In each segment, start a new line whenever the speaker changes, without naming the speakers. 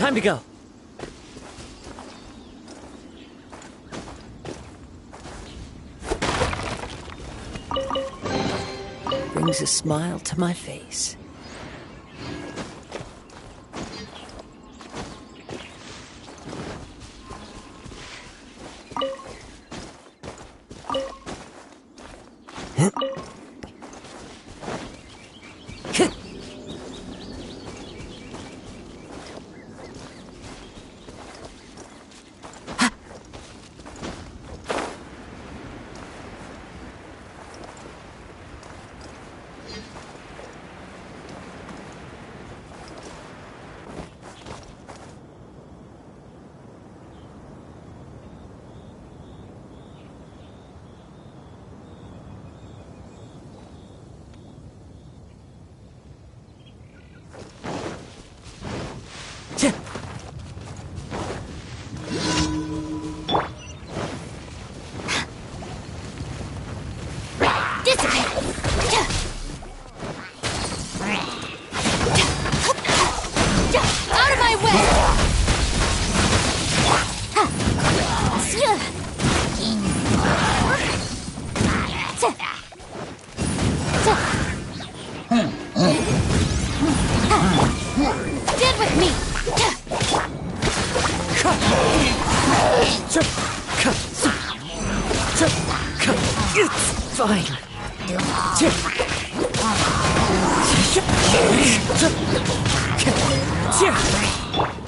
Time to go. Brings a smile to my face.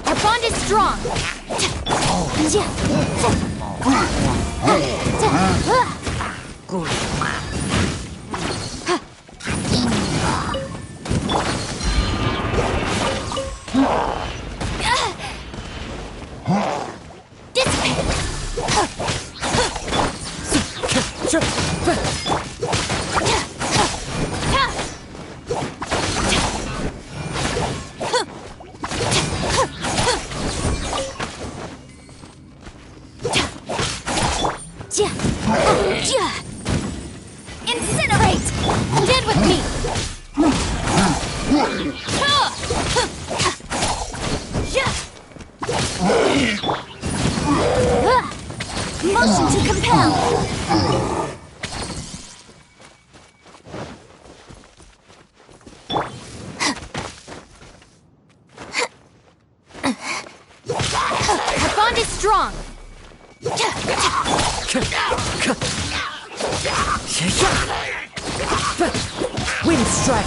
Our bond is strong. Incinerate! Dead with me! Motion to compel! Our bond is strong!
Wind strike!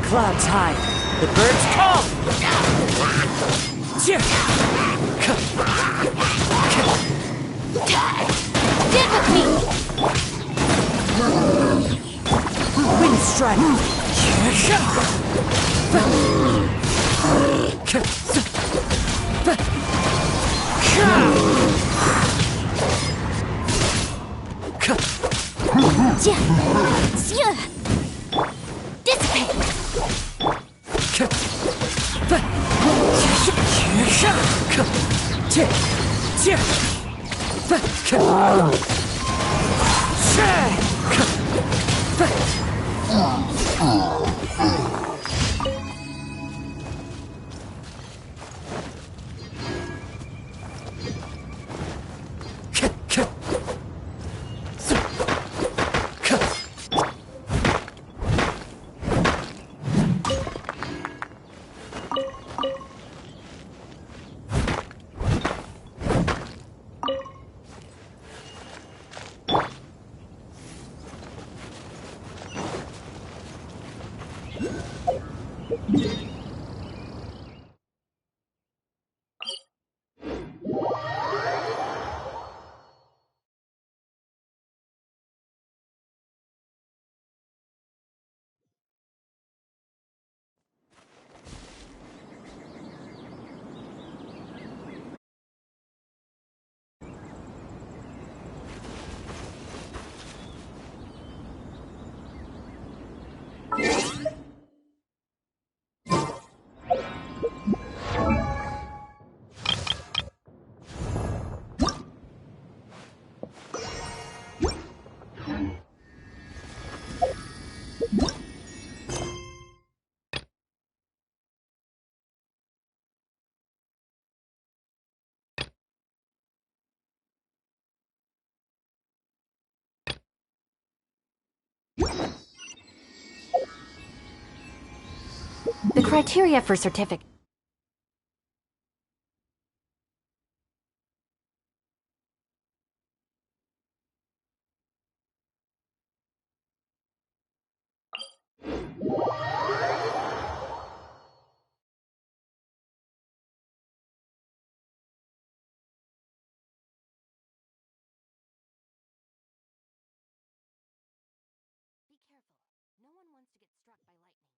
Clouds high, the birds call!
Dead with me!
Wind strike!
Dissipate! criteria for certificate. Be careful. No one wants to get struck by lightning.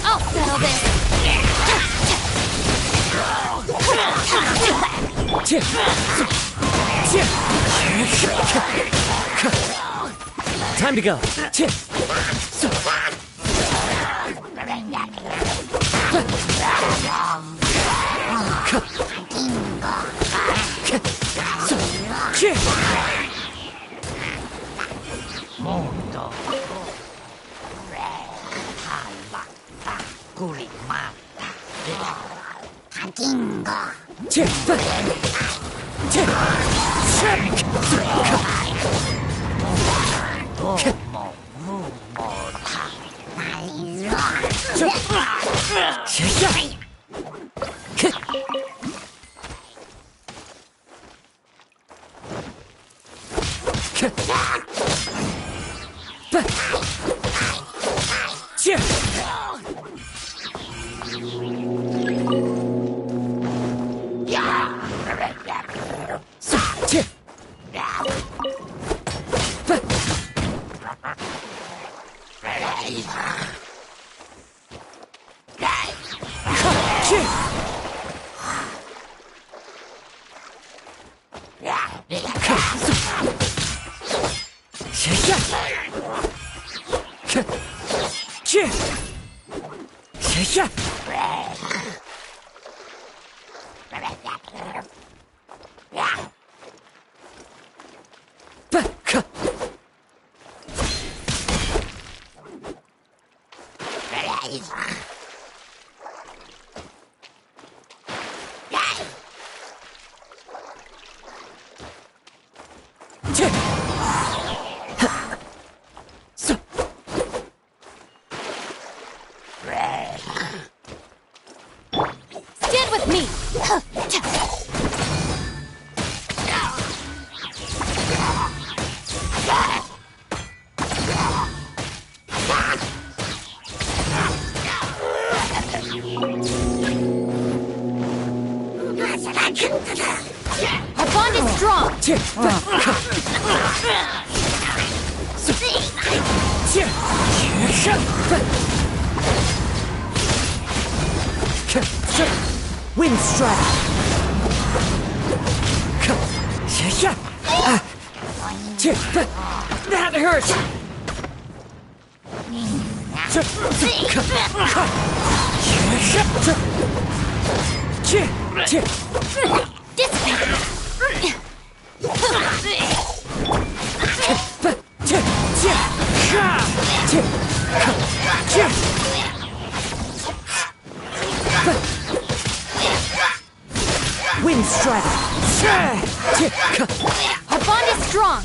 I'll settle this.
Time to go.
Stand with me. Our bond is strong.
Wind strike. That hurts. Wind strike.
Our bond is strong.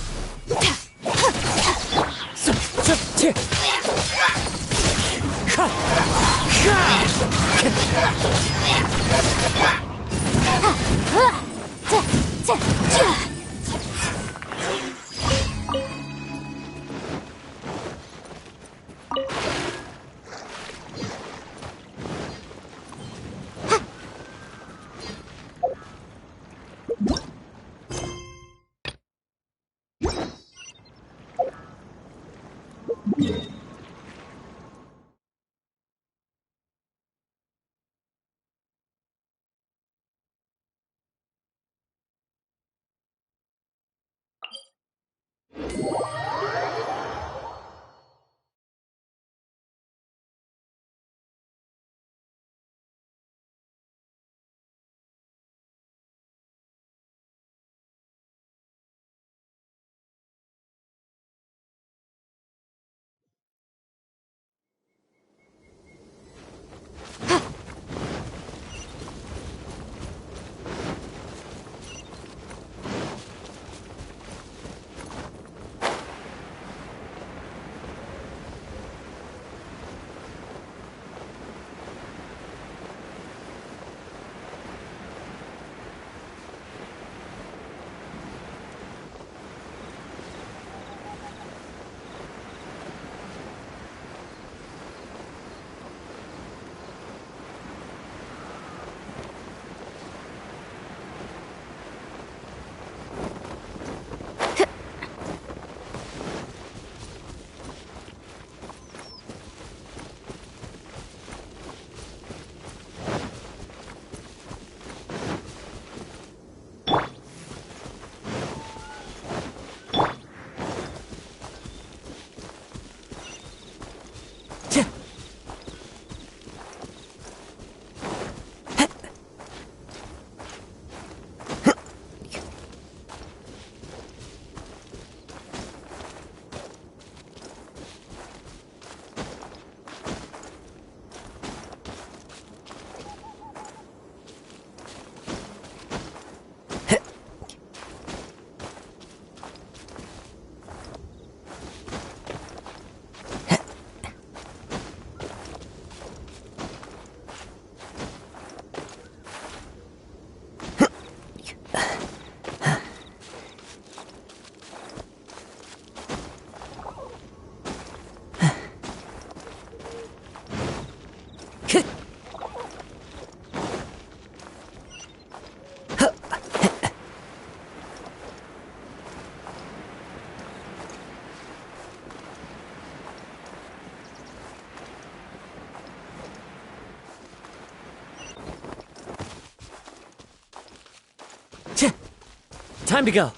Time to go.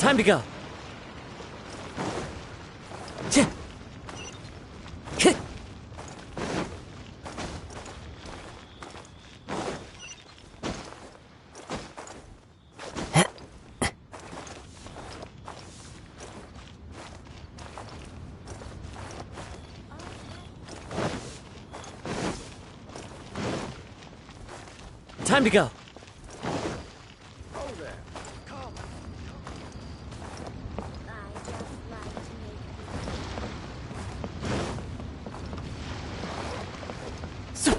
Time to go. Time to go.
Oh there. Come.
I just like to make
So-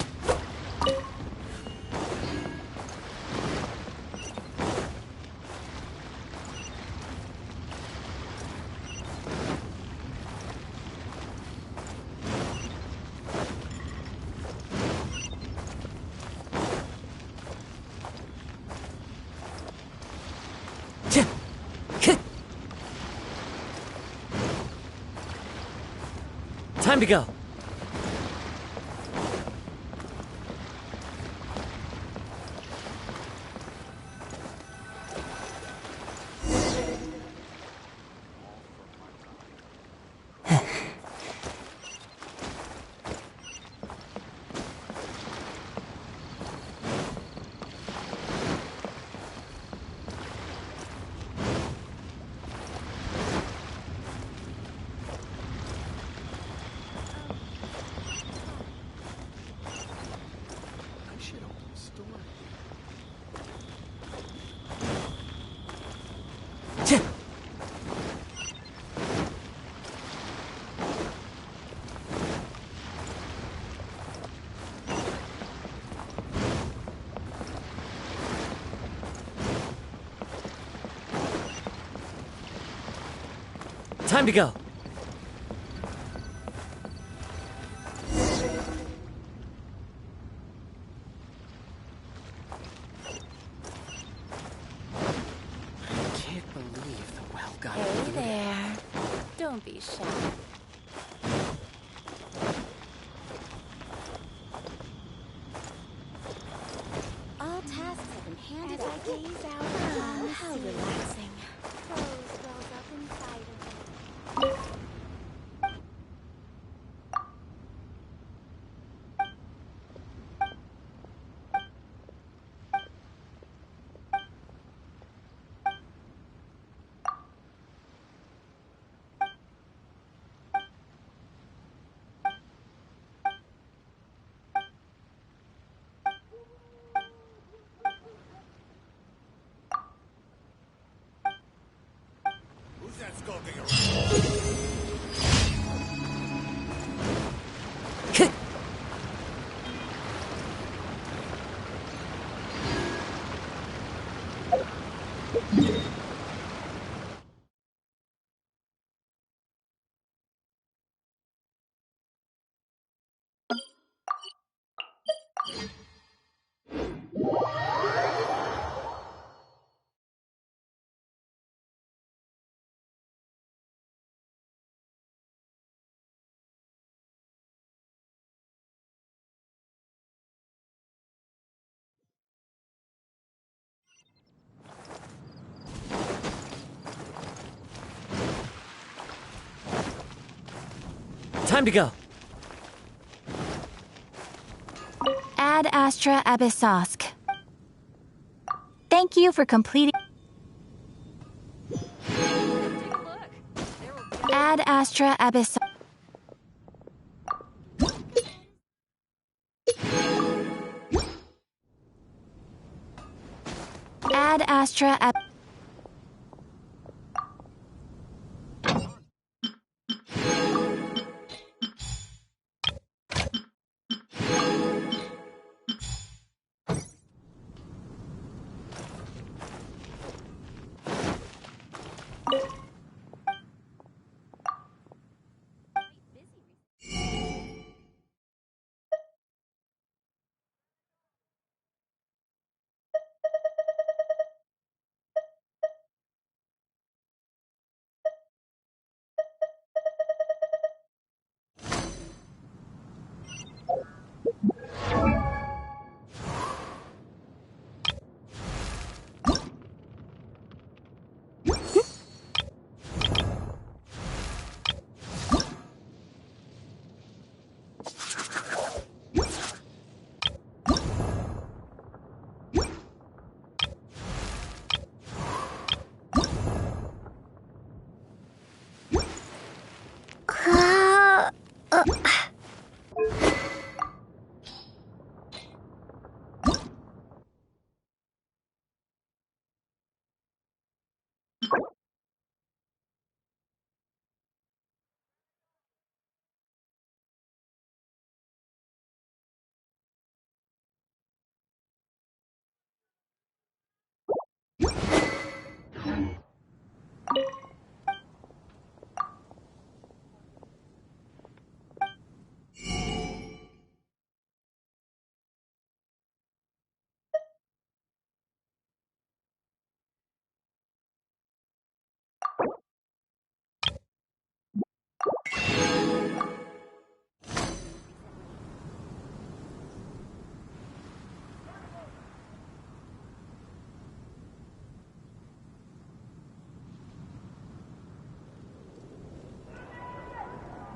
Ch- K- Time to go.
I should open the store.
Ch- Time to go.
I can't believe the well got
Hey
through there.
there. Don't be shy. All tasks have been handed out. As I gaze out, how relaxing. Rose wells up inside of me.
Who's that skulking around?
K- Time to go.
Ad Astra Abyssosk. Thank you for completing. Ad Astra Abyssosk. Ad Astra Ab.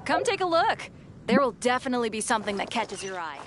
Come take a look. There will definitely be something that catches your eye.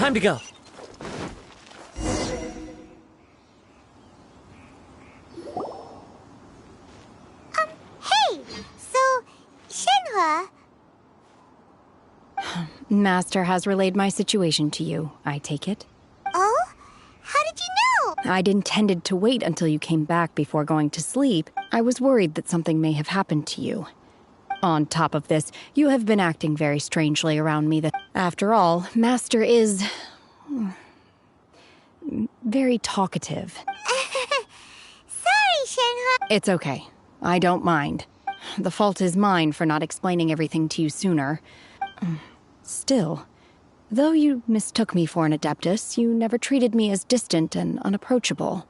Time to go.
Shenhe.
Master has relayed my situation to you, I take it.
Oh? How did you know?
I'd intended to wait until you came back before going to sleep. I was worried that something may have happened to you. On top of this, you have been acting very strangely around me. After all, Master is very talkative.
Sorry, Shenhe.
It's okay. I don't mind. The fault is mine for not explaining everything to you sooner. Still, though you mistook me for an Adeptus, you never treated me as distant and unapproachable.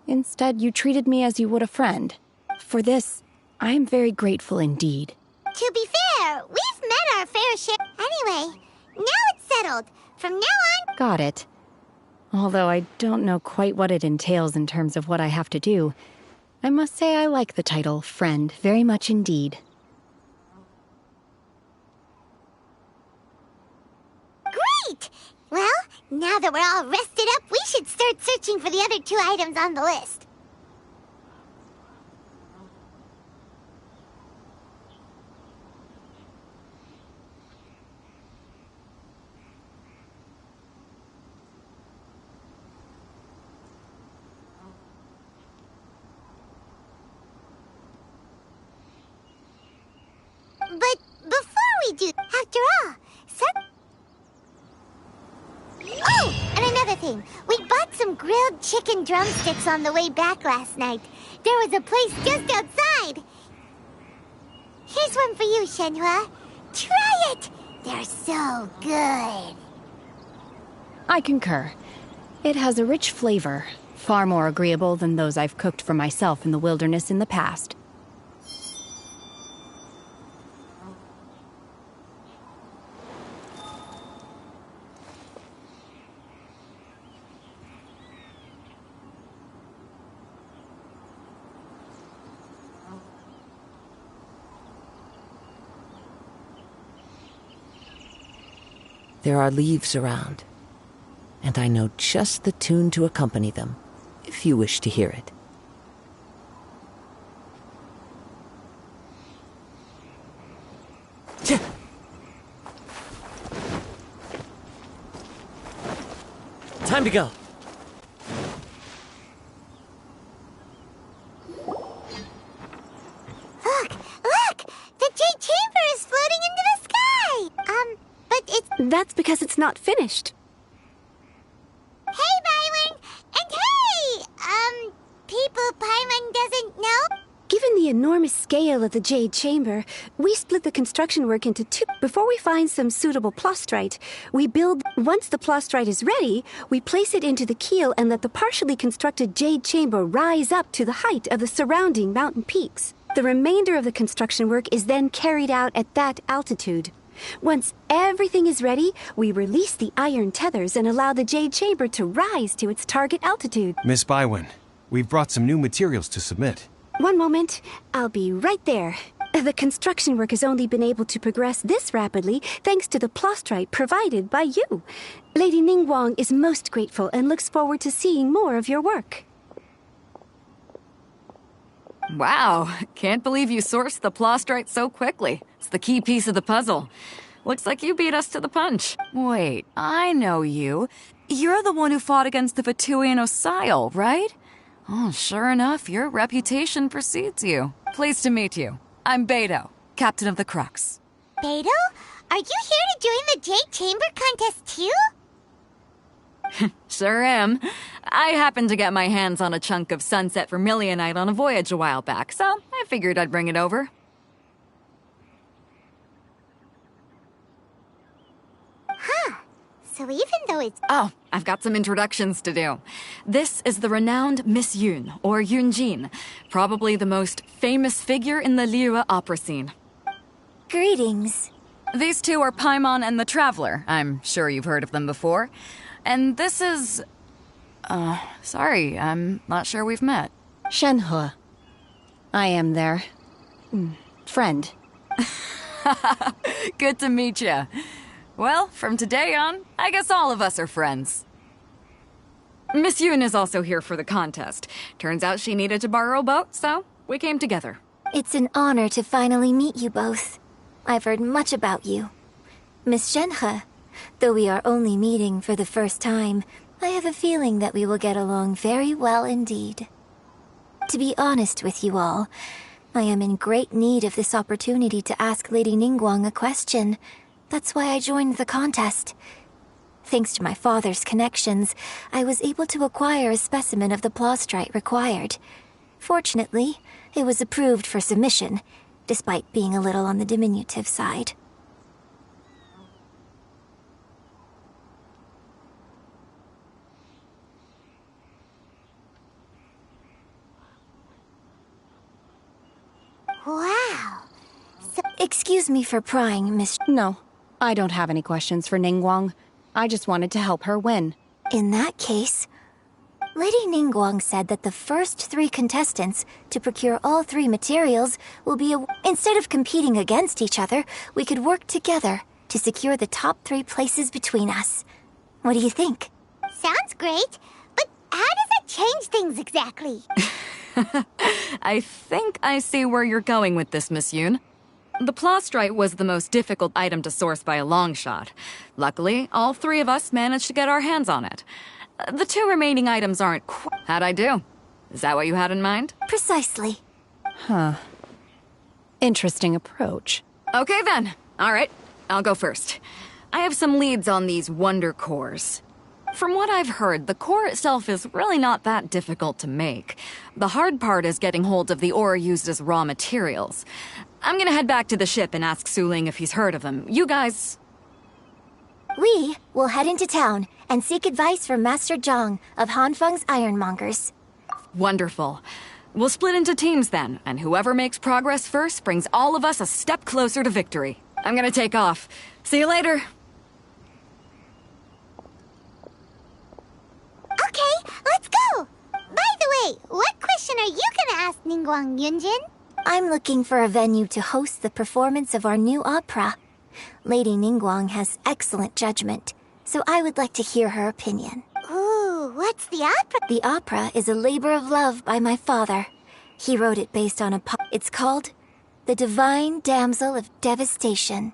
Instead, you treated me as you would a friend. For this, I am very grateful indeed.
To be fair, we've met our fair share. Anyway, now it's settled. From now on...
Got it. Although I don't know quite what it entails in terms of what I have to do, I must say I like the title, Friend, very much indeed.
Great! Well, now that we're all rested up, we should start searching for the other 2 items on the list. But before we do, after all, Oh, and another thing. We bought some grilled chicken drumsticks on the way back last night. There was a place just outside. Here's one for you, Shenhe. Try it. They're so good.
I concur. It has a rich flavor, far more agreeable than those I've cooked for myself in the wilderness in the past.
There are leaves around, and I know just the tune to accompany them, if you wish to hear it. Time to go.
Look! The Jade Chamber is floating into the sky! But it's...
That's because it's not finished.
Hey, Byron! And hey! People Paimon doesn't know?
Given the enormous scale of the Jade Chamber, we split the construction work into 2. Before we find some suitable plastrite, we build... Once the plastrite is ready, we place it into the keel and let the partially constructed Jade Chamber rise up to the height of the surrounding mountain peaks. The remainder of the construction work is then carried out at that altitude. Once everything is ready, we release the iron tethers and allow the Jade Chamber to rise to its target altitude.
Miss Bywin, we've brought some new materials to submit.
One moment. I'll be right there. The construction work has only been able to progress this rapidly thanks to the plastrite provided by you. Lady Ningguang is most grateful and looks forward to seeing more of your work.
Wow, can't believe you sourced the plastrite so quickly. It's the key piece of the puzzle. Looks like you beat us to the punch. Wait, I know you. You're the one who fought against the Vatuian Osile, right? Oh, sure enough, your reputation precedes you. Pleased to meet you. I'm Beto, captain of the Crux.
Beto? Are you here to join the Jade Chamber contest too?
Sure am. I happened to get my hands on a chunk of sunset vermilionite on a voyage a while back, so I figured I'd bring it over.
Huh. So even though it's...
Oh, I've got some introductions to do. This is the renowned Miss Yun, or Yunjin, probably the most famous figure in the Liyue opera scene.
Greetings.
These two are Paimon and the Traveler. I'm sure you've heard of them before. And this is... sorry, I'm not sure we've met.
Shenhe. I am their... friend.
Good to meet you. Well, from today on, I guess all of us are friends. Miss Yun is also here for the contest. Turns out she needed to borrow a boat, so we came together.
It's an honor to finally meet you both.
I've heard much about you. Miss Shenhe, though we are only meeting for the first time, I have a feeling that we will get along very well indeed. To be honest with you all, I am in great need of this opportunity to ask Lady Ningguang a question. That's why I joined the contest. Thanks to my father's connections, I was able to acquire a specimen of the plaustrite required. Fortunately, it was approved for submission, despite being a little on the diminutive side.
Wow.
Excuse me for prying, Miss...
No, I don't have any questions for Ningguang. I just wanted to help her win.
In that case, Lady Ningguang said that the first 3 contestants to procure all 3 materials will be Instead of competing against each other, we could work together to secure the top 3 places between us. What do you think?
Sounds great, but how does that change things exactly?
I think I see where you're going with this, Miss Yoon. The plaustrite was the most difficult item to source by a long shot. Luckily, all 3 of us managed to get our hands on it. The 2 remaining items aren't How'd I do? Is that what you had in mind?
Precisely.
Huh. Interesting approach.
Okay then. All right, I'll go first. I have some leads on these wonder cores. From what I've heard, the core itself is really not that difficult to make. The hard part is getting hold of the ore used as raw materials. I'm gonna head back to the ship and ask Suling if he's heard of them. You guys...
We will head into town and seek advice from Master Zhang of Hanfeng's Ironmongers.
Wonderful. We'll split into teams then, and whoever makes progress first brings all of us a step closer to victory. I'm gonna take off. See you later.
Okay, let's go! By the way, what question are you gonna ask Ningguang, Yunjin?
I'm looking for a venue to host the performance of our new opera. Lady Ningguang has excellent judgment, so I would like to hear her opinion.
Ooh, what's the opera?
The opera is a labor of love by my father. He wrote it based on It's called The Divine Damsel of Devastation.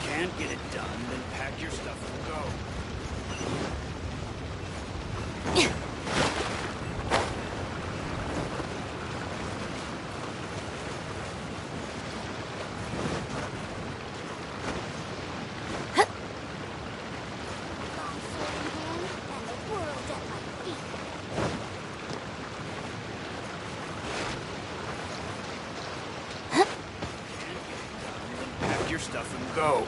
Can't get it done, then pack your stuff and go. Pack your stuff and go.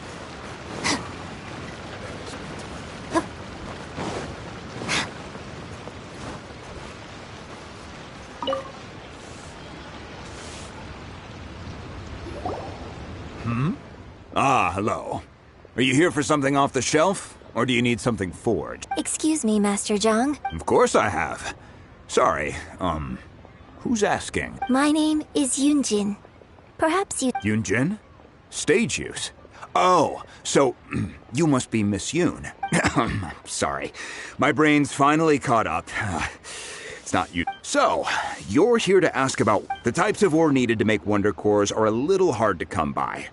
Ah, hello. Are you here for something off the shelf? Or do you need something forged?
Excuse me, Master Zhang.
Of course I have. Sorry, who's asking?
My name is Yunjin. Perhaps you...
Yunjin? Stage use? Oh, so you must be Miss Yoon. Sorry. My brain's finally caught up. It's not you. So, you're here to ask about the types of ore needed to make wonder cores are a little hard to come by.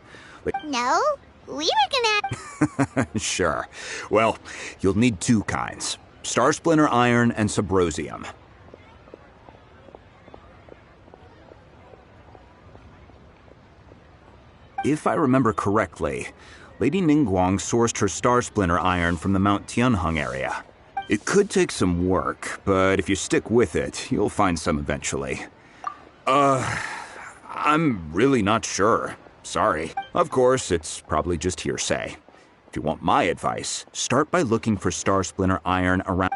But
No, we were gonna...
sure. Well, you'll need two kinds. Star Splinter iron and subrosium. If I remember correctly, Lady Ningguang sourced her Star Splinter iron from the Mount Tianheng area. It could take some work, but if you stick with it, you'll find some eventually. I'm really not sure. Sorry. Of course, it's probably just hearsay. If you want my advice, start by looking for Star Splinter iron around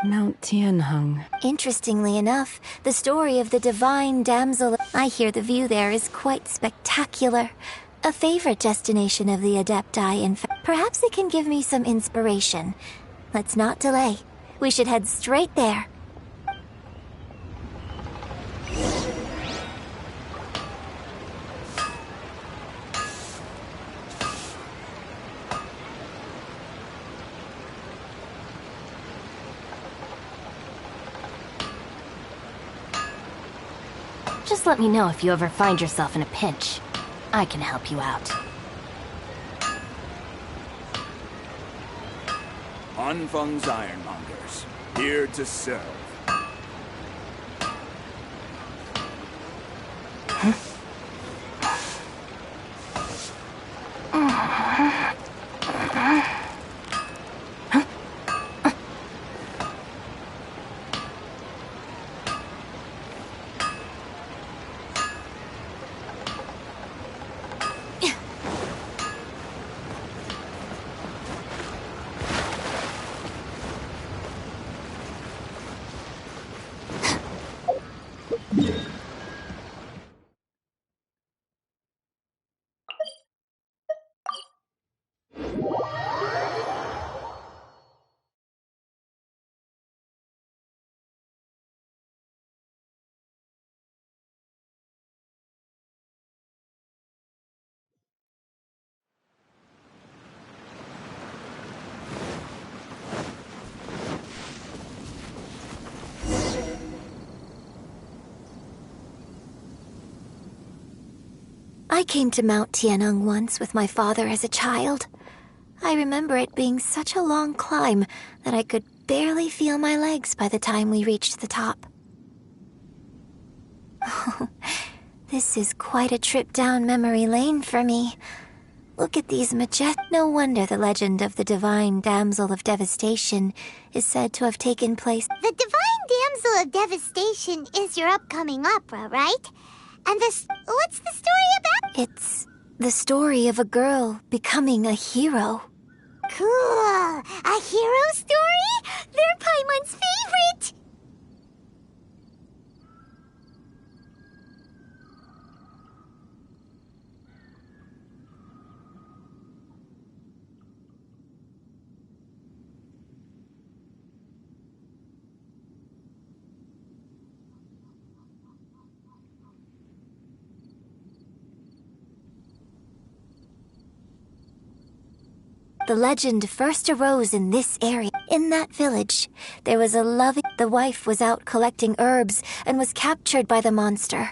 Mount Tianheng.
Interestingly enough, the story of the divine damsel... I hear the view there is quite spectacular. A favorite destination of the Adepti, in fact. Perhaps it can give me some inspiration. Let's not delay. We should head straight there.
Just let me know if you ever find yourself in a pinch. I can help you out.
Anfeng's Ironmongers, here to serve.
I came to Mount Tianheng once with my father as a child. I remember it being such a long climb that I could barely feel my legs by the time we reached the top. Oh, this is quite a trip down memory lane for me. Look at these No wonder the legend of the Divine Damsel of Devastation is said to have taken place.
The Divine Damsel of Devastation is your upcoming opera, right? And this... what's the story about?
It's the story of a girl becoming a hero.
Cool! A hero story? They're Paimon's favorite!
The legend first arose in this area. In that village, there was a loving... The wife was out collecting herbs and was captured by the monster.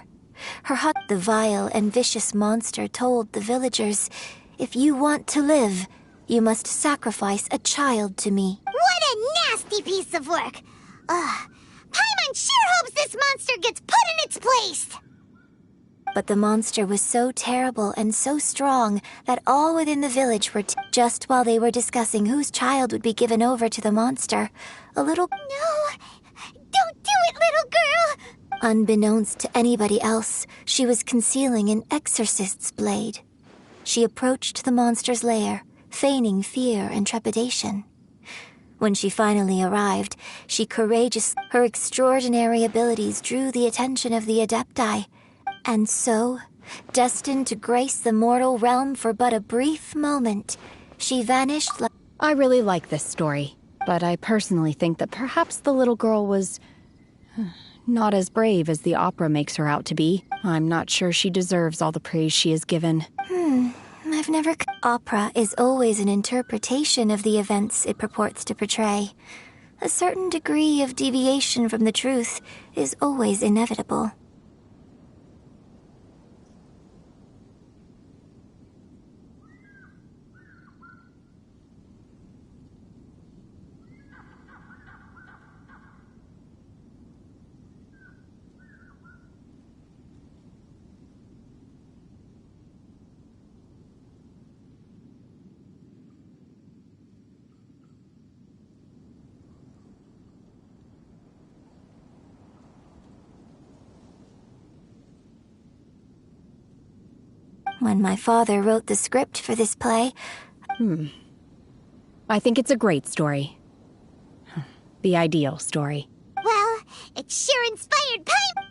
The vile and vicious monster told the villagers, "If you want to live, you must sacrifice a child to me."
What a nasty piece of work! Paimon sure hopes this monster gets put in its place!
But the monster was so terrible and so strong that all within the village were... Just while they were discussing whose child would be given over to the monster, a little...
No! Don't do it, little girl!
Unbeknownst to anybody else, she was concealing an exorcist's blade. She approached the monster's lair, feigning fear and trepidation. When she finally arrived, she courageously... Her extraordinary abilities drew the attention of the Adepti, and so, destined to grace the mortal realm for but a brief moment, she vanished like...
I really like this story, but I personally think that perhaps the little girl was not as brave as the opera makes her out to be. I'm not sure she deserves all the praise she is given.
I've never... Opera is always an interpretation of the events it purports to portray. a certain degree of deviation from the truth is always inevitable. When my father wrote the script for this play...
I think it's a great story. The ideal story.
Well, it sure inspired Pipe!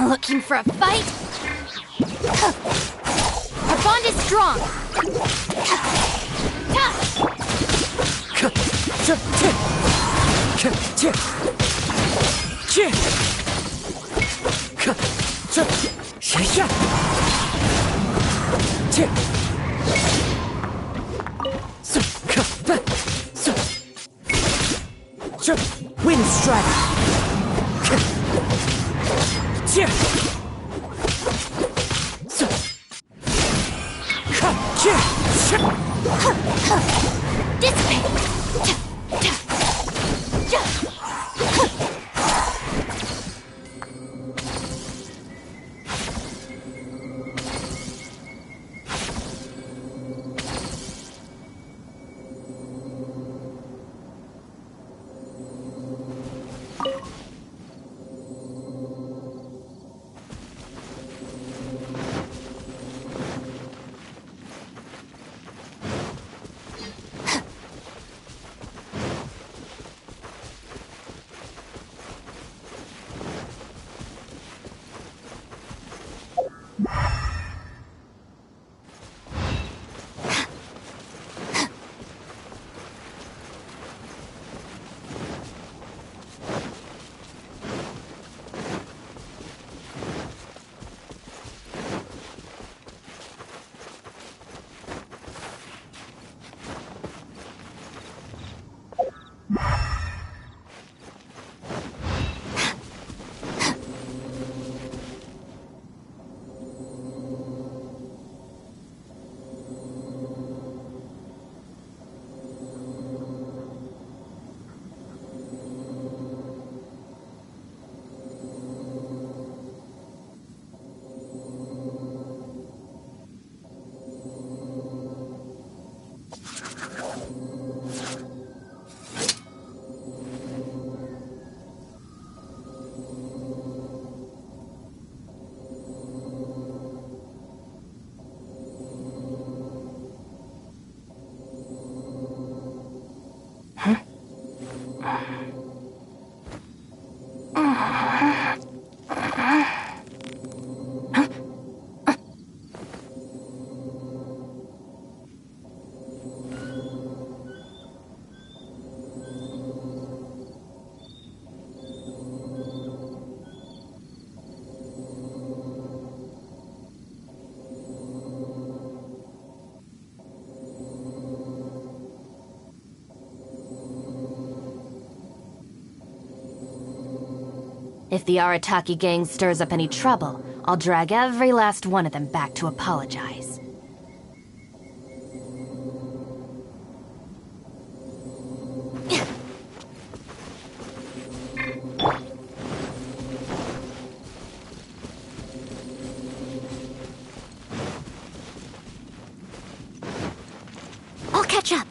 Looking for a fight? Our bond is strong.
Wind strike!
If the Arataki gang stirs up any trouble, I'll drag every last one of them back to apologize.
I'll catch up.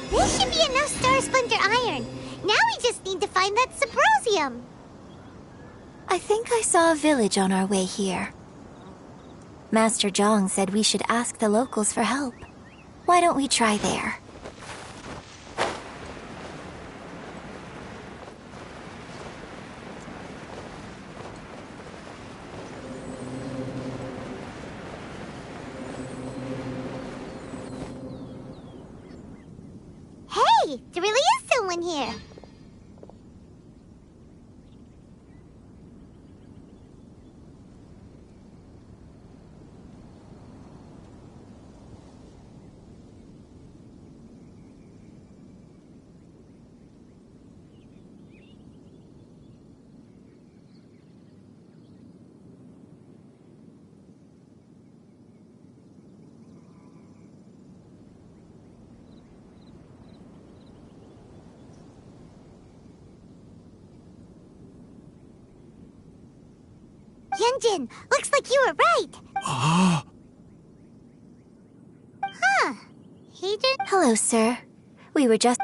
This should be enough Star Splinter iron. Now we just need to find that Subrosium.
I think I saw a village on our way here. Master Zhang said we should ask the locals for help. Why don't we try there?
Hey, there really is someone here. Yunjin, looks like you were right. Huh. He did.
Hello, sir. We were just...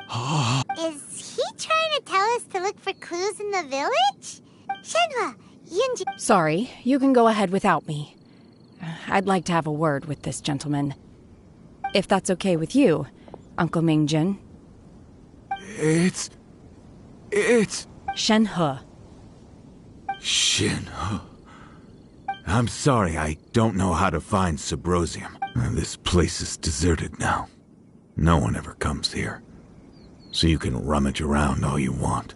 Is he trying to tell us to look for clues in the village? Shenhe, Yunjin...
Sorry, you can go ahead without me. I'd like to have a word with this gentleman. If that's okay with you, Uncle Mingjin.
It's...
Shenhe.
Shenhe. I'm sorry, I don't know how to find Subrosium. This place is deserted now. No one ever comes here. So you can rummage around all you want.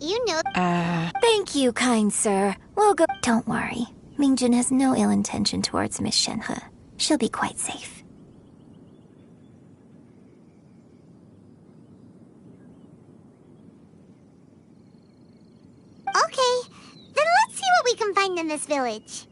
You know.
Thank you, kind sir. We'll go. Don't worry. Mingjun has no ill intention towards Miss Shenhe. She'll be quite safe.
Okay, then let's see what we can find in this village.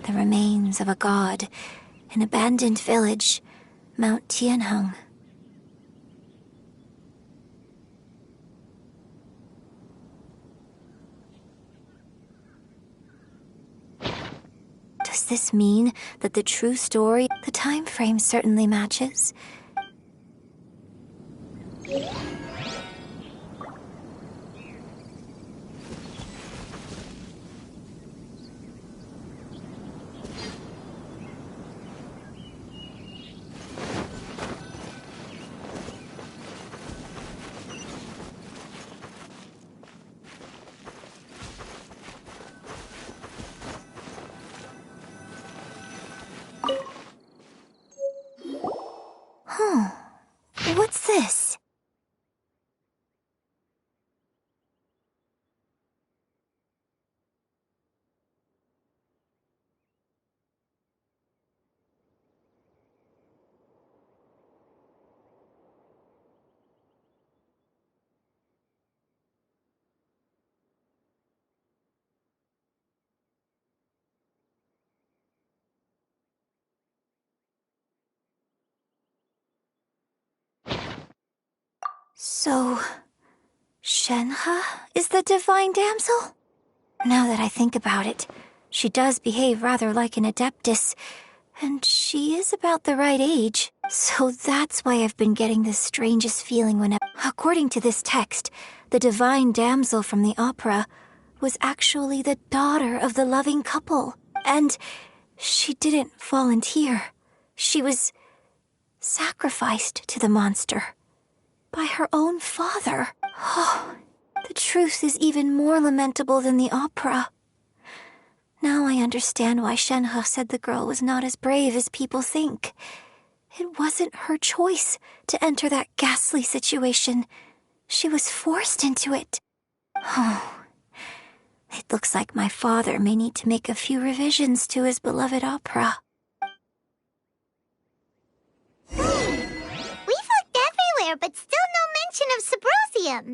The remains of a god, an abandoned village, Mount Tianheng. Does this mean that the true story, the time frame certainly matches? What's this? So, Shenhe is the divine damsel? Now that I think about it, she does behave rather like an adeptus, and she is about the right age. So that's why I've been getting the strangest feeling whenever... According to this text, the divine damsel from the opera was actually the daughter of the loving couple. And she didn't volunteer. She was sacrificed to the monster by her own father. Oh, the truth is even more lamentable than the opera. Now I understand why Shenhe said the girl was not as brave as people think. It wasn't her choice to enter that ghastly situation. She was forced into it. Oh, it looks like my father may need to make a few revisions to his beloved opera.
But still no mention of Sybrosium.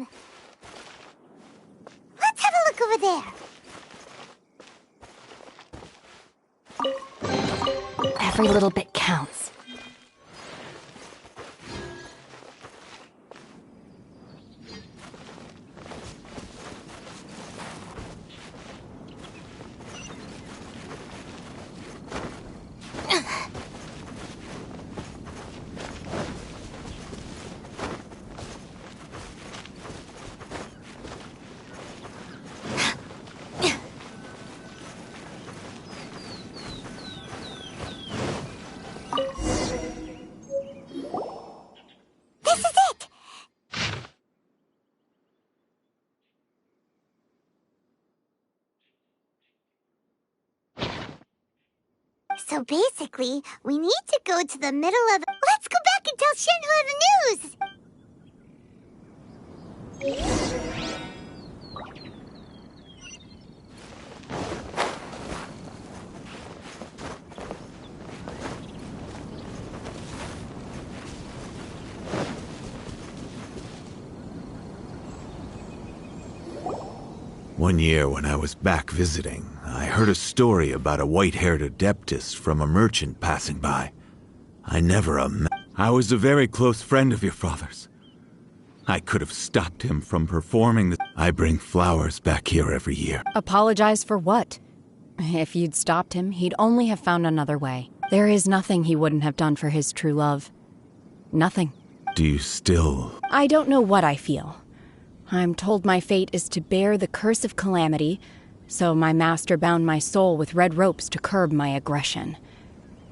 Let's have a look over there.
Every little bit counts.
So basically, we need to go to the middle of... Let's go back and tell Shenhe the news!
One year when I was back visiting, I heard a story about a white-haired adeptus from a merchant passing by. I was a very close friend of your father's. I could have stopped him from performing the... I bring flowers back here every year.
Apologize for what? If you'd stopped him, he'd only have found another way. There is nothing he wouldn't have done for his true love. Nothing.
Do you still...
I don't know what I feel. I'm told my fate is to bear the curse of calamity, so my master bound my soul with red ropes to curb my aggression.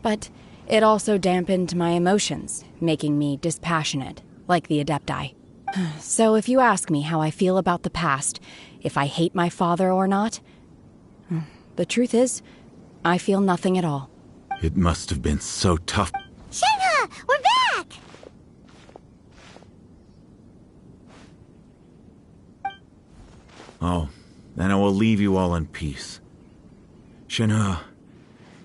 But it also dampened my emotions, making me dispassionate, like the Adepti. So if you ask me how I feel about the past, if I hate my father or not, the truth is, I feel nothing at all.
It must have been so tough.
Shenhe! We're back!
Oh, then I will leave you all in peace. Shenhe,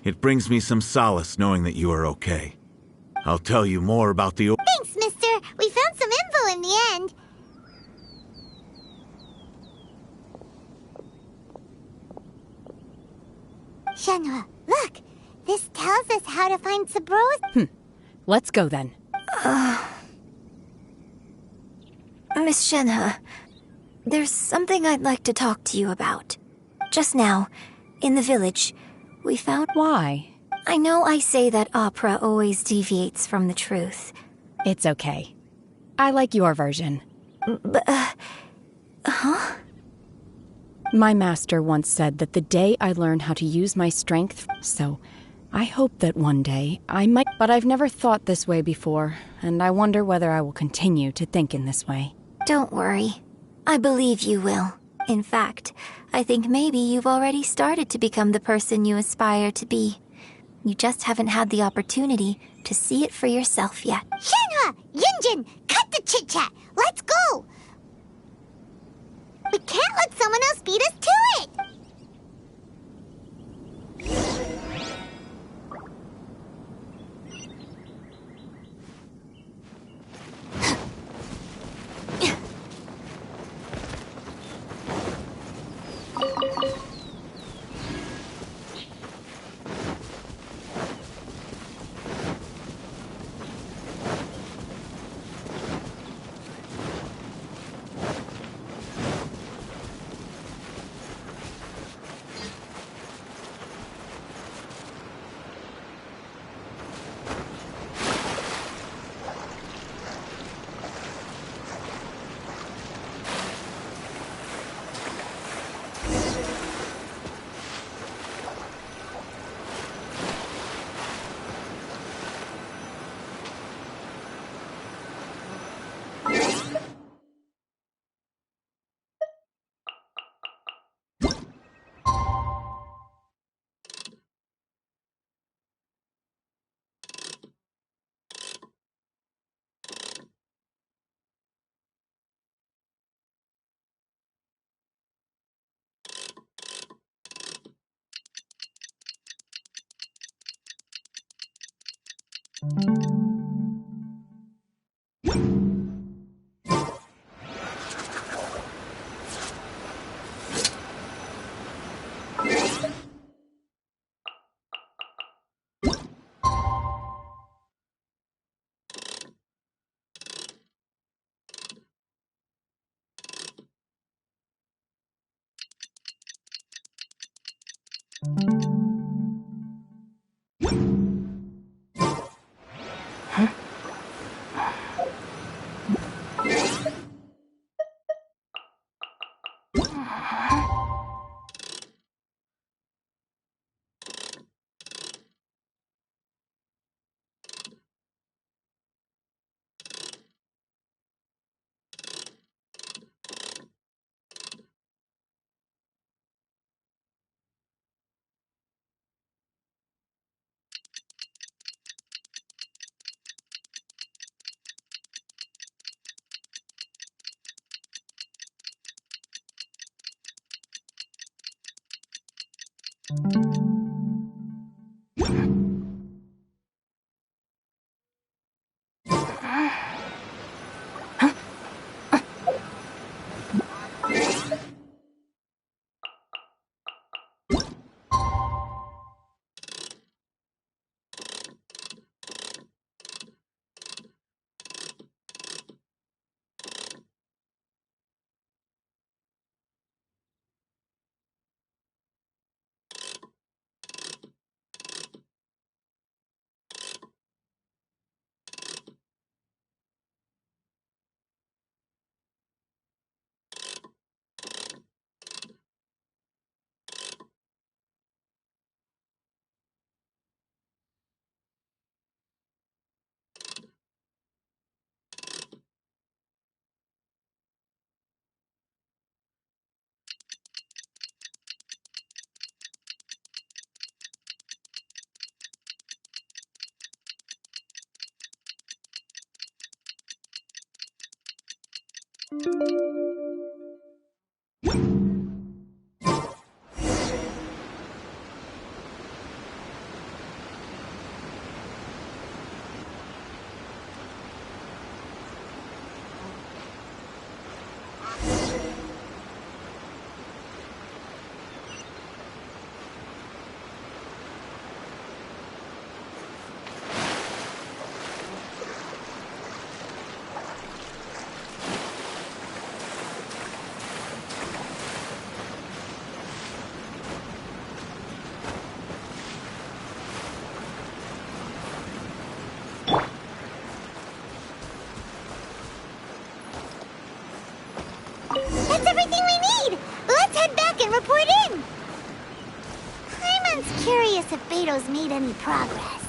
it brings me some solace knowing that you are okay. I'll tell you more about the...
Thanks, mister. We found some info in the end. Shenhe, look. This tells us how to find Sabros.
Let's go then.
Miss Shenhe, there's something I'd like to talk to you about. Just now, in the village, we found...
Why?
I know I say that opera always deviates from the truth.
It's okay. I like your version.
But, huh?
My master once said that the day I learn how to use my strength, so I hope that one day I might... But I've never thought this way before, and I wonder whether I will continue to think in this way.
Don't worry. I believe you will. In fact, I think maybe you've already started to become the person you aspire to be. You just haven't had the opportunity to see it for yourself yet.
Shenhe! Yinjin! Cut the chit-chat! Let's go! We can't let someone else beat us to it! That's everything we need! Let's head back and report in! Paimon's curious if Beto's made any progress.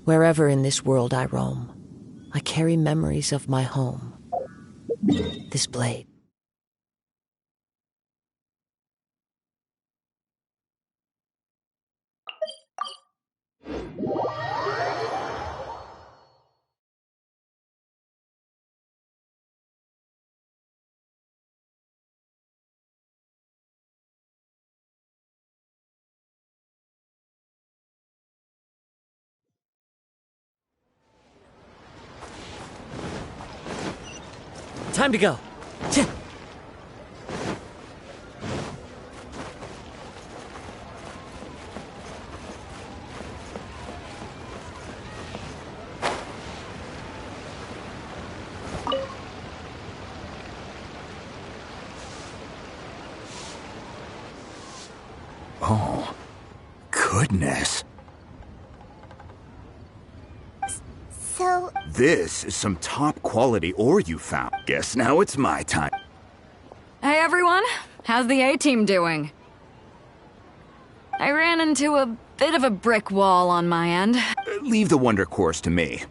Wherever in this world I roam, I carry memories of my home. This blade.
Time to go.
Oh, goodness.
So...
This is some top quality ore you found. Guess now it's my time.
Hey everyone, how's the A-team doing? I ran into a bit of a brick wall on my end.
Leave the Wonder Course to me.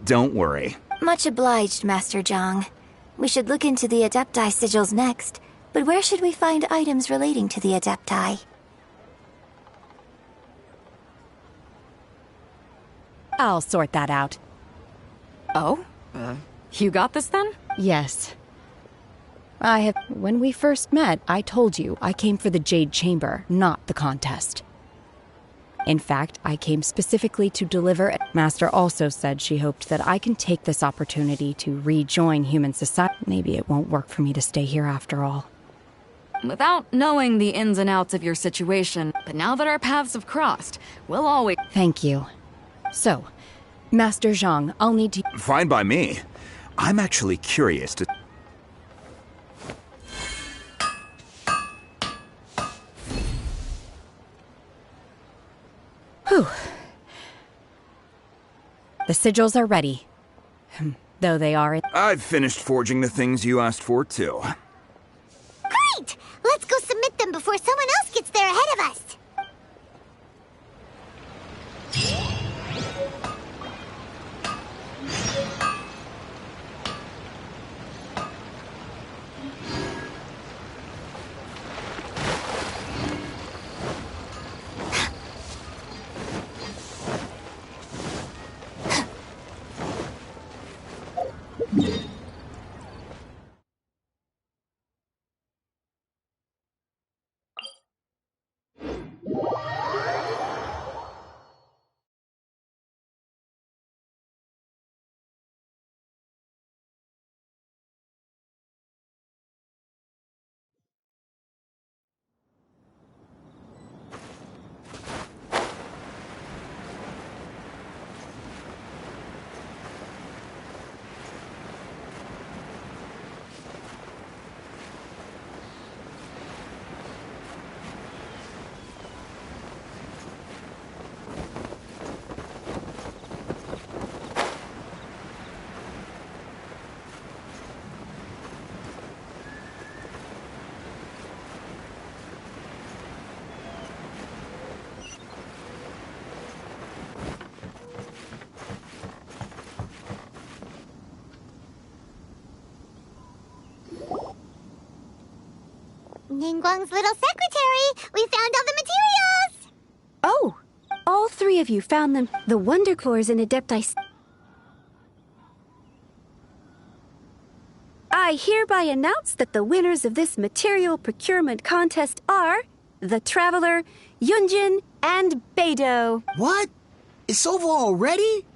Don't worry.
Much obliged, Master Zhang. We should look into the Adepti sigils next, but where should we find items relating to the Adepti?
I'll sort that out.
Oh? You got this then?
Yes. When we first met, I told you I came for the Jade Chamber, not the contest. In fact, I came specifically to deliver. Master also said she hoped that I can take this opportunity to rejoin human society. Maybe it won't work for me to stay here after all.
Without knowing the ins and outs of your situation, but now that our paths have crossed, we'll always—
Thank you. So, Master Zhang, I'll need to—
Fine by me. I'm actually curious to...
Whew. The sigils are ready. though they are.
I've finished forging the things you asked for, too.
Great! Let's go submit them before someone else gets there ahead of us. Ningguang's little secretary! We found all the materials!
Oh! All three of you found them. The Wonder Cores and Adepti... I hereby announce that the winners of this material procurement contest are... the Traveler, Yunjin, and Beidou.
What? It's over already?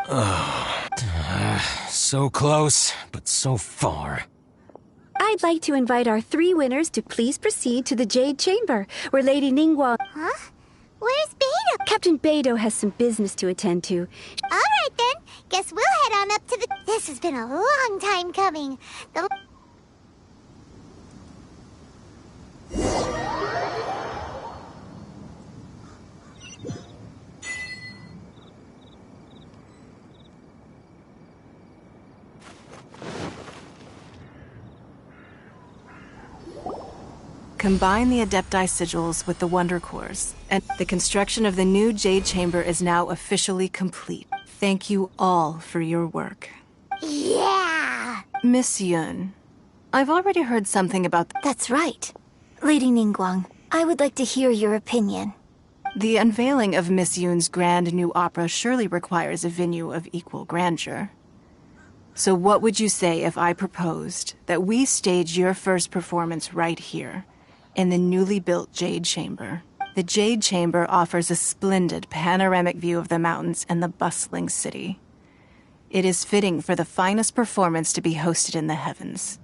So close, but so far.
I'd like to invite our three winners to please proceed to the Jade Chamber, where Lady Ningguang...
Huh? Where's Beidou?
Captain Beidou has some business to attend to.
All right, then. Guess we'll head on up to the... This has been a long time coming. The...
Combine the Adepti sigils with the Wonder Cores, and the construction of the new Jade Chamber is now officially complete. Thank you all for your work.
Yeah!
Miss Yun, I've already heard something about...
That's right. Lady Ningguang, I would like to hear your opinion.
The unveiling of Miss Yun's grand new opera surely requires a venue of equal grandeur. So what would you say if I proposed that we stage your first performance right here, in the newly built Jade Chamber? The Jade Chamber offers a splendid panoramic view of the mountains and the bustling city. It is fitting for the finest performance to be hosted in the heavens.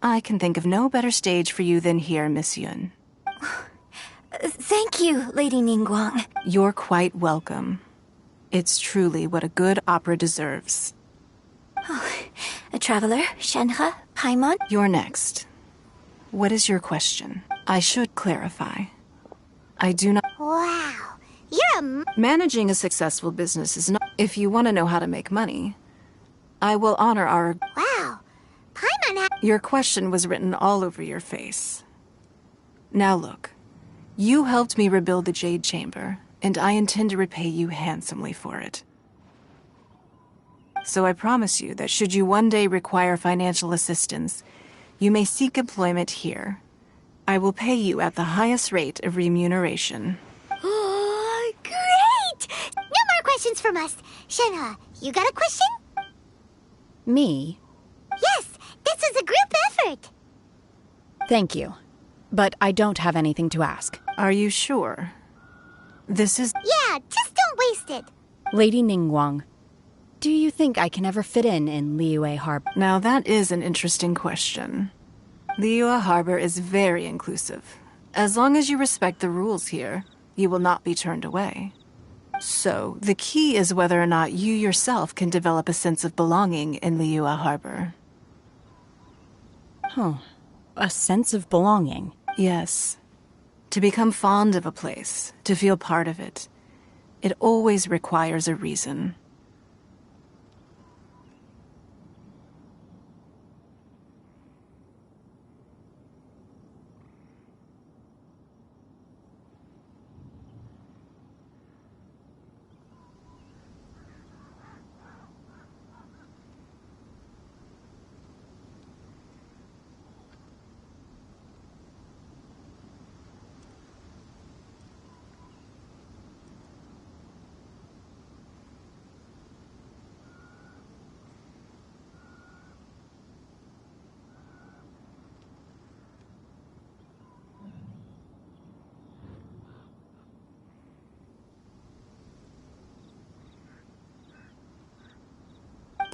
I can think of no better stage for you than here, Miss Yun.
Thank you, Lady Ningguang.
You're quite welcome. It's truly what a good opera deserves.
Oh, a traveler, Shenhe, Paimon?
You're next. What is your question? I should clarify. I do not...
Wow. You're a...
Managing a successful business is not... If you want to know how to make money, I will honor our...
Wow. Paimon...
Your question was written all over your face. Now look. You helped me rebuild the Jade Chamber, and I intend to repay you handsomely for it. So I promise you that should you one day require financial assistance, you may seek employment here. I will pay you at the highest rate of remuneration.
Oh, great! No more questions from us. Shenhe, you got a question?
Me?
Yes, this is a group effort.
Thank you. But I don't have anything to ask.
Are you sure? This is...
Yeah, just don't waste it.
Lady Ningguang, do you think I can ever fit in Liyue Harbor?
Now that is an interesting question. Liyue Harbor is very inclusive. As long as you respect the rules here, you will not be turned away. So, the key is whether or not you yourself can develop a sense of belonging in Liyue Harbor.
Huh. A sense of belonging?
Yes. To become fond of a place, to feel part of it, it always requires a reason.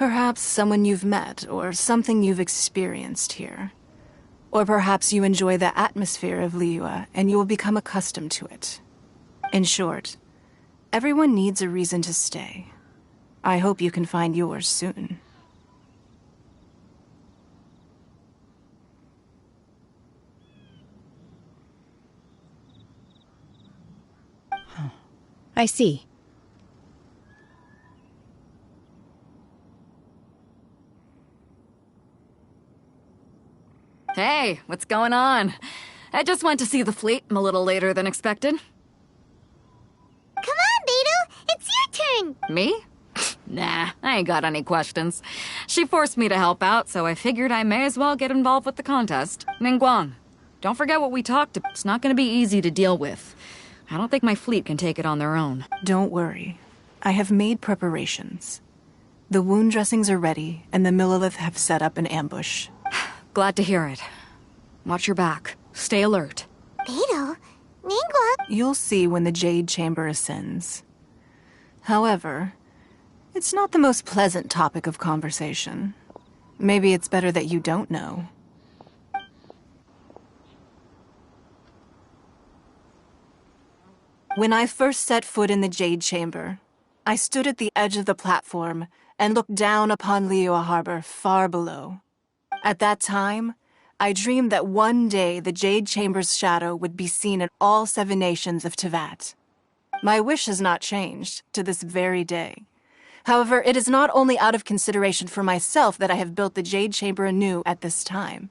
Perhaps someone you've met, or something you've experienced here. Or perhaps you enjoy the atmosphere of Liyue, and you will become accustomed to it. In short, everyone needs a reason to stay. I hope you can find yours soon.
I see.
Hey, what's going on? I just went to see the fleet a little later than expected.
Come on, Beidou! It's your turn!
Me? Nah, I ain't got any questions. She forced me to help out, so I figured I may as well get involved with the contest. Ningguang, don't forget what we talked about. It's not gonna be easy to deal with. I don't think my fleet can take it on their own.
Don't worry. I have made preparations. The wound dressings are ready, and the Millelith have set up an ambush.
Glad to hear it. Watch your back. Stay alert.
Beidou? Ningguang?
You'll see when the Jade Chamber ascends. However, it's not the most pleasant topic of conversation. Maybe it's better that you don't know. When I first set foot in the Jade Chamber, I stood at the edge of the platform and looked down upon Liyue Harbor far below. At that time, I dreamed that one day the Jade Chamber's shadow would be seen in all 7 nations of Teyvat. My wish has not changed to this very day. However, it is not only out of consideration for myself that I have built the Jade Chamber anew at this time.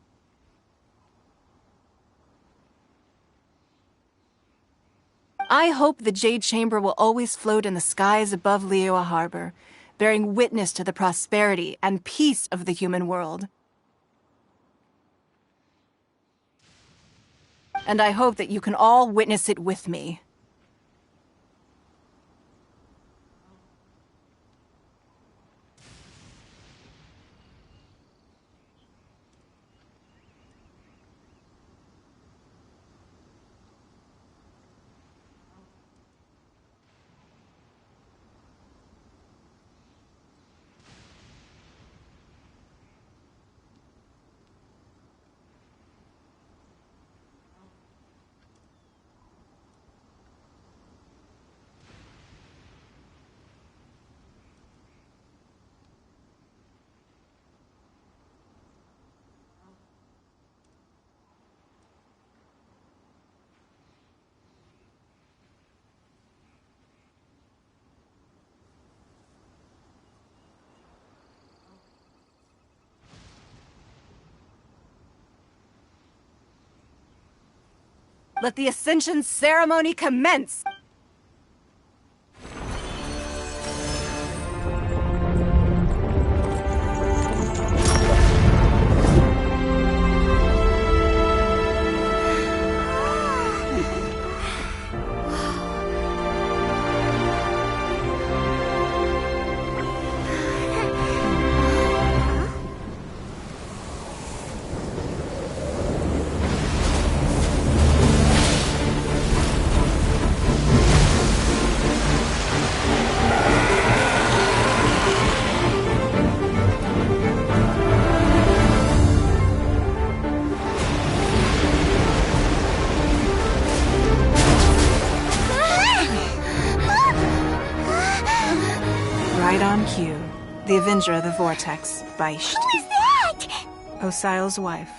I hope the Jade Chamber will always float in the skies above Liyue Harbor, bearing witness to the prosperity and peace of the human world. And I hope that you can all witness it with me. Let the Ascension ceremony commence! Right on cue. The Avenger of the Vortex, Beisht.
Who is that?
Osial's wife.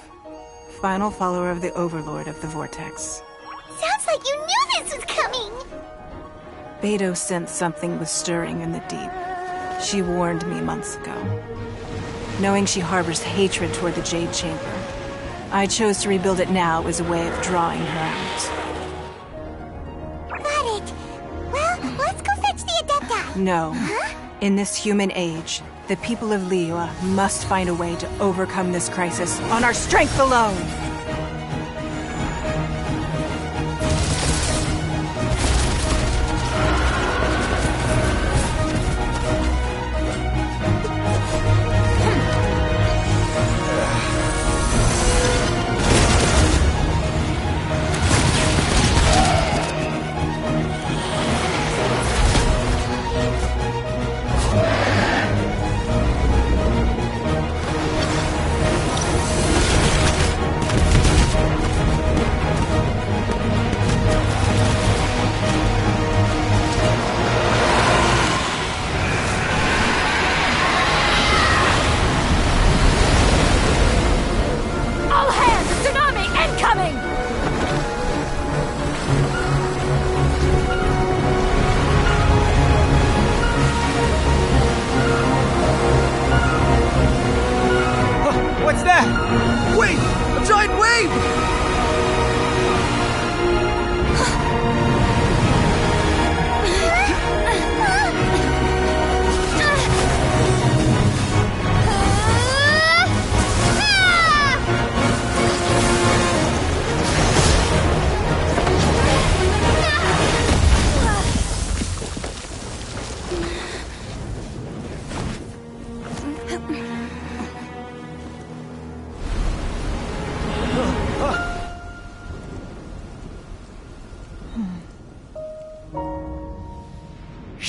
Final follower of the Overlord of the Vortex.
Sounds like you knew this was coming!
Beidou sensed something was stirring in the deep. She warned me months ago. Knowing she harbors hatred toward the Jade Chamber, I chose to rebuild it now as a way of drawing her out.
Got it. Well, let's go fetch the Adepta.
No.
Huh?
In this human age, the people of Liyue must find a way to overcome this crisis on our strength alone!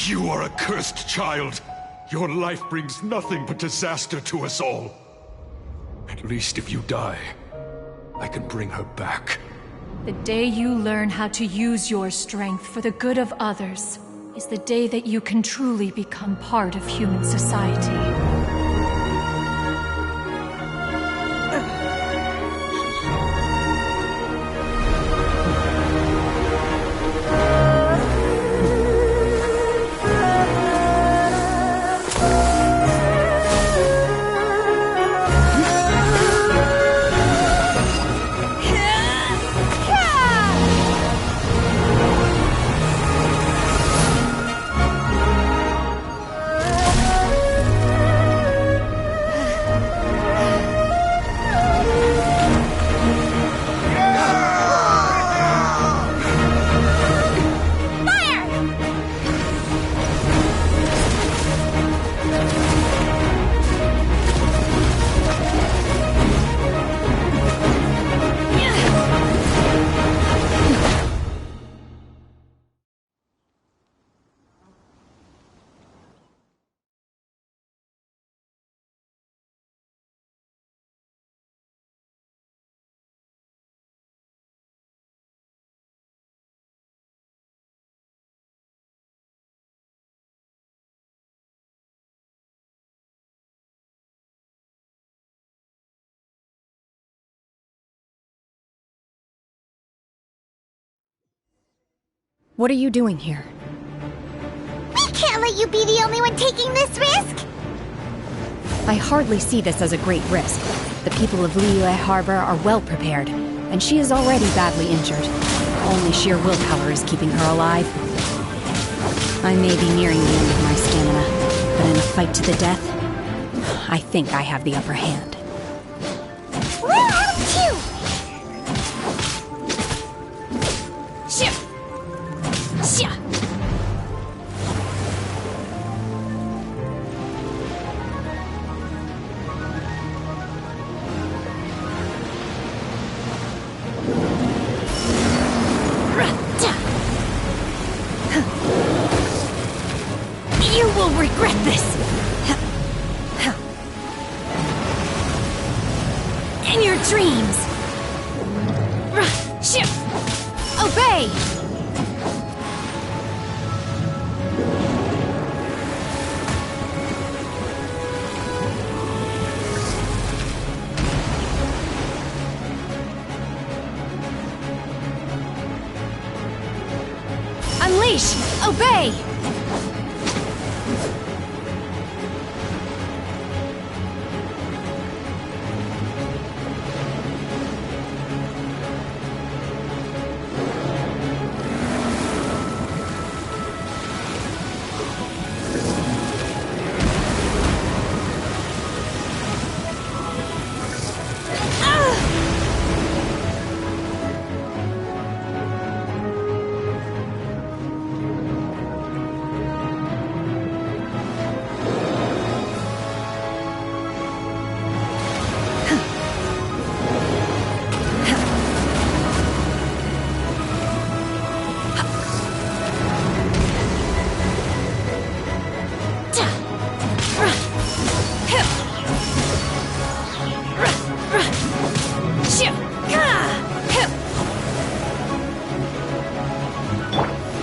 You are a cursed child. Your life brings nothing but disaster to us all. At least if you die, I can bring her back.
The day you learn how to use your strength for the good of others is the day that you can truly become part of human society.
What are you doing here?
We can't let you be the only one taking this risk!
I hardly see this as a great risk. The people of Liyue Harbor are well prepared, and she is already badly injured. Only sheer willpower is keeping her alive. I may be nearing the end of my stamina, but in a fight to the death, I think I have the upper hand.
We'll help too!
Shit! Shit!
You will regret this! In your dreams! Obey! Unleash! Obey!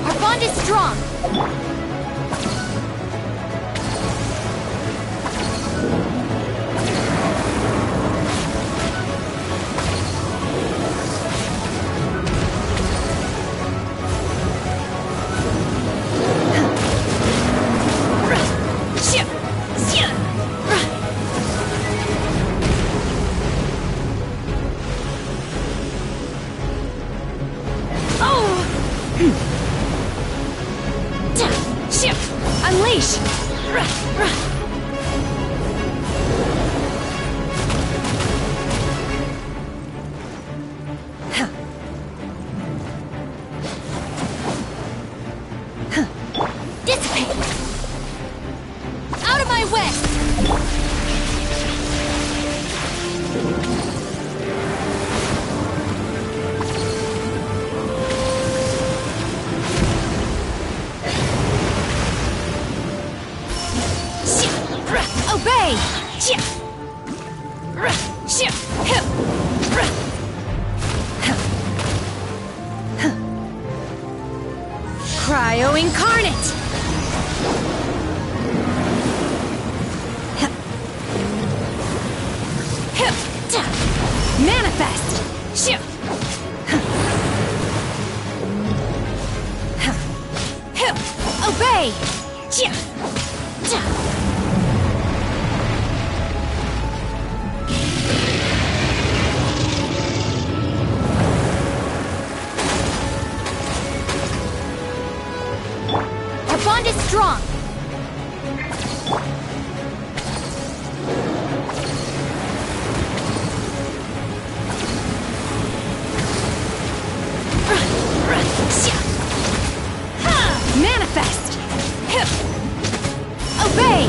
Our bond is strong! Unleash! Dissipate! Out of my way!
Cryo Incarnate! Manifest! Obey!
Our bond is strong.
Manifest! Obey!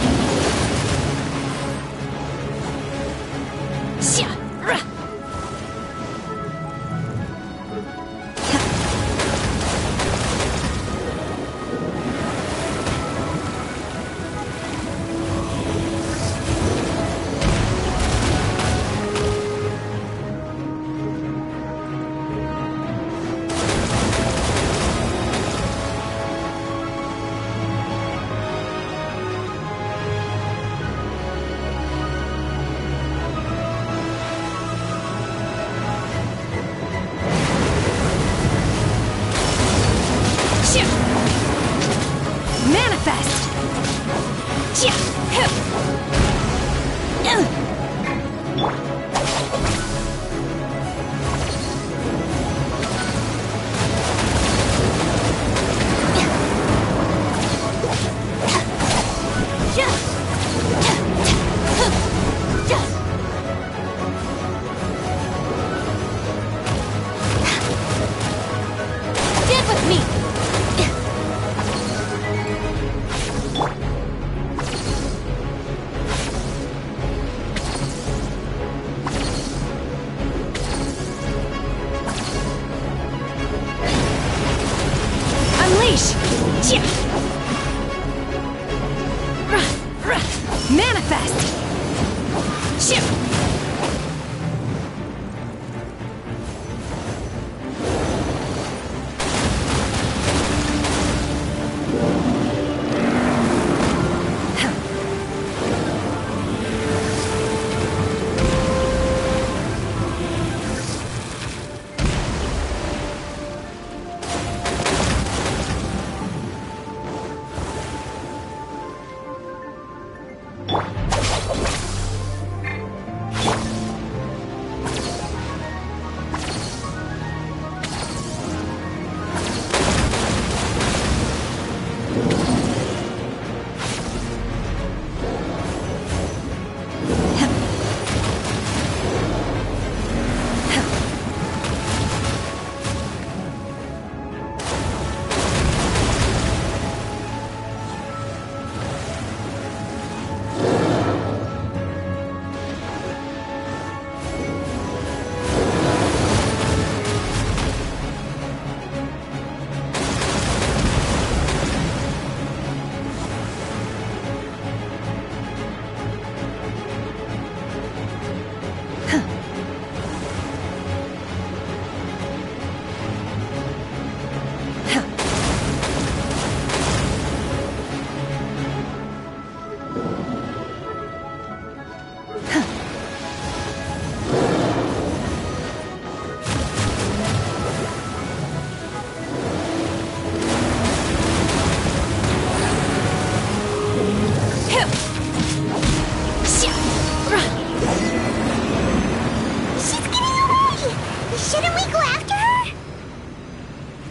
Manifest!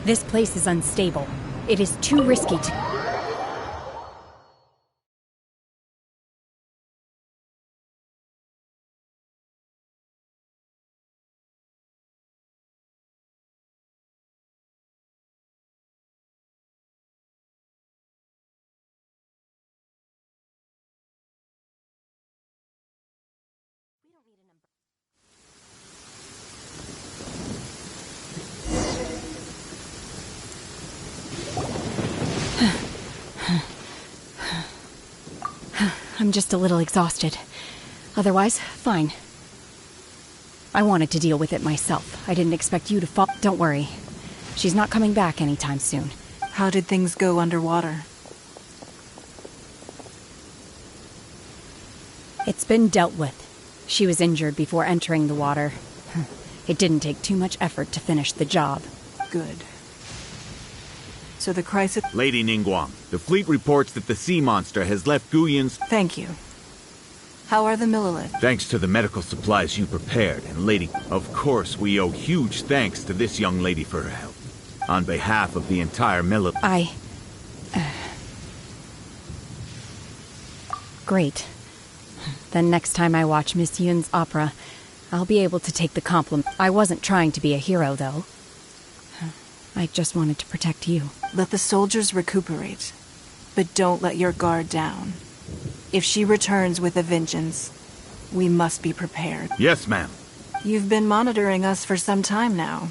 This place is unstable. It is too risky to... I'm just a little exhausted. Otherwise, fine. I wanted to deal with it myself. I didn't expect you to fall. Don't worry. She's not coming back anytime soon.
How did things go underwater?
It's been dealt with. She was injured before entering the water. It didn't take too much effort to finish the job.
Good. So the crisis...
Lady Ningguang, the fleet reports that the sea monster has left Guyun's...
Thank you. How are the Millilith?
Thanks to the medical supplies you prepared, and Lady... Of course, we owe huge thanks to this young lady for her help. On behalf of the entire Millilith...
Great. Then next time I watch Miss Yun's opera, I'll be able to take the compliment. I wasn't trying to be a hero, though. I just wanted to protect you.
Let the soldiers recuperate, but don't let your guard down. If she returns with a vengeance, we must be prepared.
Yes, ma'am.
You've been monitoring us for some time now.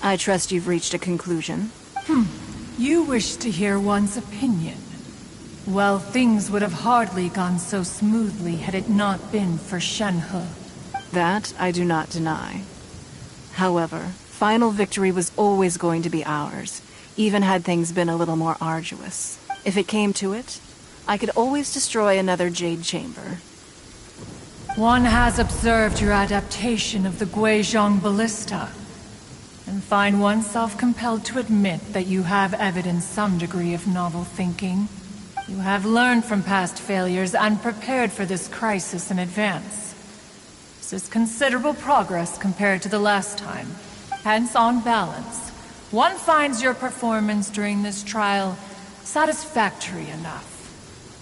I trust you've reached a conclusion.
You wish to hear one's opinion. Well, things would have hardly gone so smoothly had it not been for Shenhe.
That I do not deny. However, final victory was always going to be ours, even had things been a little more arduous. If it came to it, I could always destroy another Jade Chamber.
One has observed your adaptation of the Guizhong Ballista, and find oneself compelled to admit that you have evidenced some degree of novel thinking. You have learned from past failures and prepared for this crisis in advance. This is considerable progress compared to the last time. Hence, on balance, one finds your performance during this trial satisfactory enough.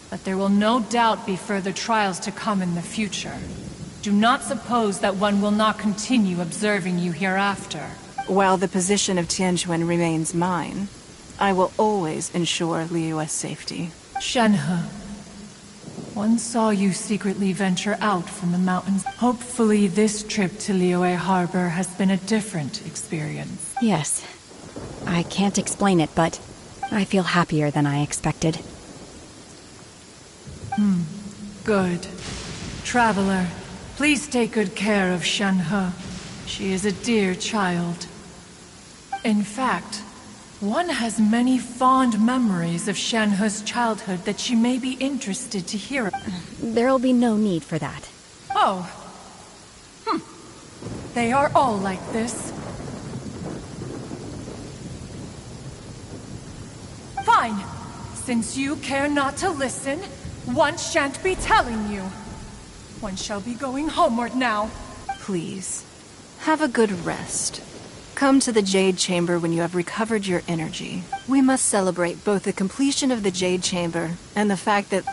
But there will no doubt be further trials to come in the future. Do not suppose that one will not continue observing you hereafter.
While the position of Tianquan remains mine, I will always ensure Liyue's safety.
Shenhe, one saw you secretly venture out from the mountains. Hopefully this trip to Liyue Harbor has been a different experience.
Yes. I can't explain it, but I feel happier than I expected.
Good. Traveler, please take good care of Shenhe. She is a dear child. In fact, one has many fond memories of Shenhe's childhood that she may be interested to hear.
There'll be no need for that.
Oh. They are all like this. Fine. Since you care not to listen, one shan't be telling you. One shall be going homeward now.
Please, have a good rest. Come to the Jade Chamber when you have recovered your energy. We must celebrate both the completion of the Jade Chamber and the fact that...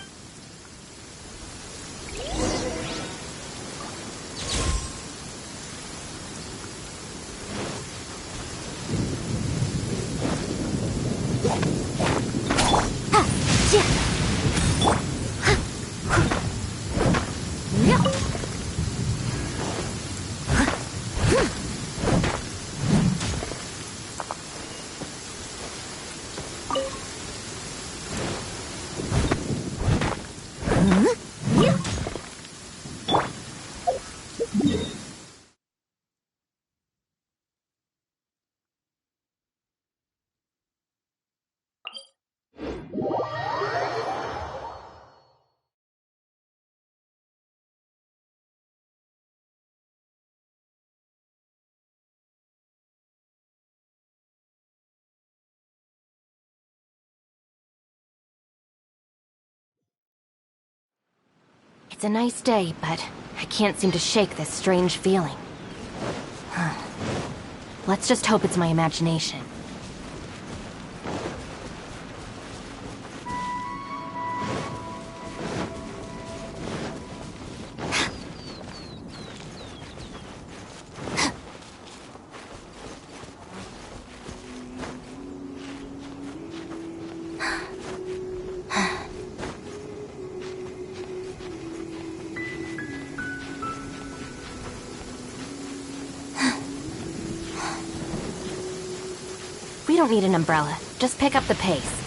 It's a nice day, but I can't seem to shake this strange feeling. Let's just hope it's my imagination. We don't need an umbrella. Just pick up the pace.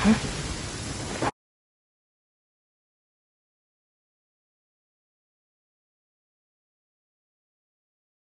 Huh?